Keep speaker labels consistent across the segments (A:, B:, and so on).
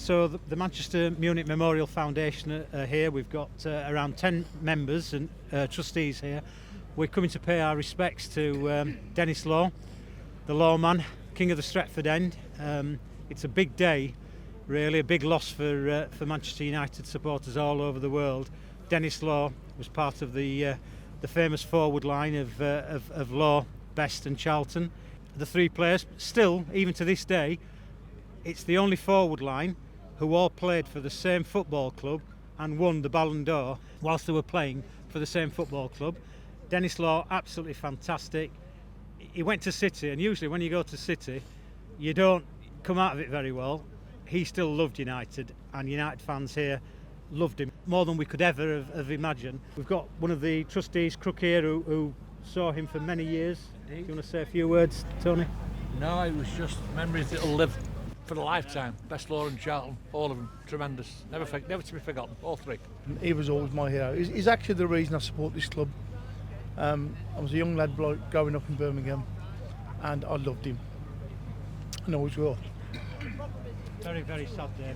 A: So the Manchester Munich Memorial Foundation are here. We've got around 10 members and trustees here. We're coming to pay our respects to Denis Law, the Lawman, King of the Stretford End. It's a big day, really, a big loss for Manchester United supporters all over the world. Denis Law was part of the famous forward line of Law, Best and Charlton. The three players, still, even to this day, it's the only forward line who all played for the same football club and won the Ballon d'Or whilst they were playing for the same football club. Denis Law, absolutely fantastic. He went to City, and usually when you go to City, you don't come out of it very well. He still loved United, and United fans here loved him more than we could ever have imagined. We've got one of the trustees, Crook, here, who saw him for many years. Do you want to say a few words, Tony?
B: No, it was just memories that'll live for a lifetime. Best Law and Charlton, all of them, tremendous. Never to be forgotten, all three.
C: He was always my hero. He's actually the reason I support this club. I was a young lad bloke growing up in Birmingham, and I loved him. And always will.
A: Very, very sad day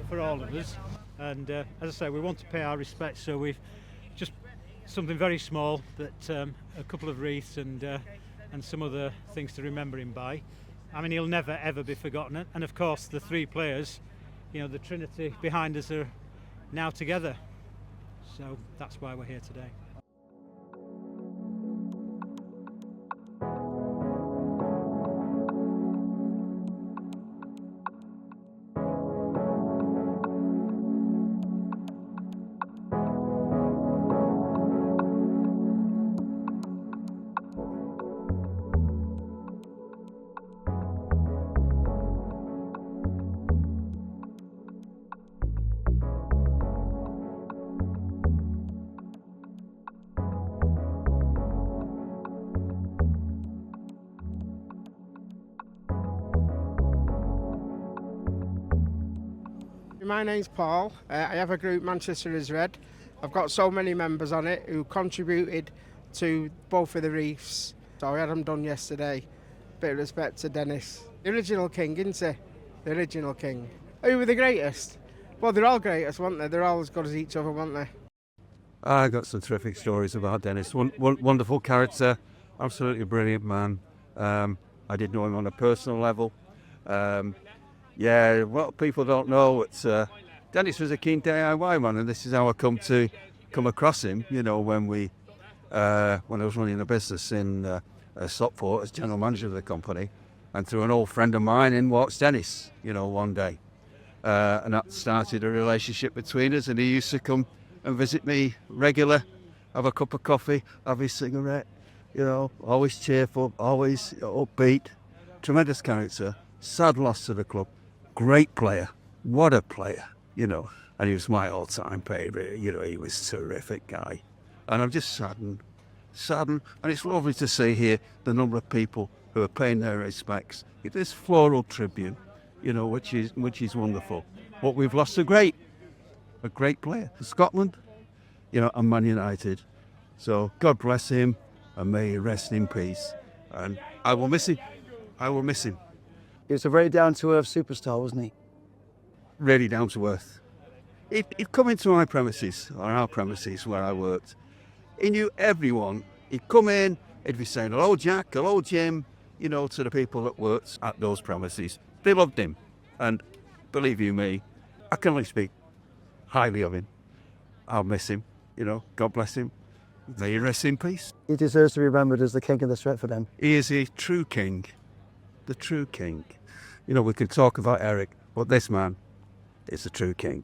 A: for all of us. And as I say, we want to pay our respects, so we've just something very small, but a couple of wreaths and some other things to remember him by. I mean, he'll never ever be forgotten. And of course, the three players, you know, the Trinity behind us, are now together. So that's why we're here today.
D: My name's Paul. I have a group, Manchester is Red. I've got so many members on it who contributed to both of the reefs. So I had them done yesterday. Bit of respect to Denis. The original king, isn't he? The original king. Who were the greatest? Well, they're all greatest, weren't they? They're all as good as each other, weren't they?
E: I got some terrific stories about Denis. Wonderful character, absolutely brilliant man. I did know him on a personal level. Yeah, what people don't know, it's Denis was a keen DIY man, and this is how I come across him. You know, when I was running a business in Stockport as general manager of the company, and through an old friend of mine, in walks Denis. You know, one day, and that started a relationship between us. And he used to come and visit me regular, have a cup of coffee, have his cigarette. You know, always cheerful, always upbeat, tremendous character. Sad loss to the club. Great player. What a player, you know. And he was my all-time favourite. You know, he was a terrific guy. And I'm just saddened. And it's lovely to see here the number of people who are paying their respects. This floral tribute, you know, which is wonderful. What we've lost a great player for Scotland, you know, and Man United. So God bless him, and may he rest in peace. And I will miss him. I will miss him.
F: He was a very down-to-earth superstar, wasn't he?
E: Really down to earth. He'd come into my premises, or our premises where I worked. He knew everyone. He'd come in, he'd be saying, hello Jack, hello Jim, you know, to the people that worked at those premises. They loved him. And believe you me, I can only speak highly of him. I'll miss him, you know, God bless him. May he rest in peace.
F: He deserves to be remembered as the king of the Stretford End.
E: He is a true king. The true king. You know, we could talk about Eric, but this man is the true king.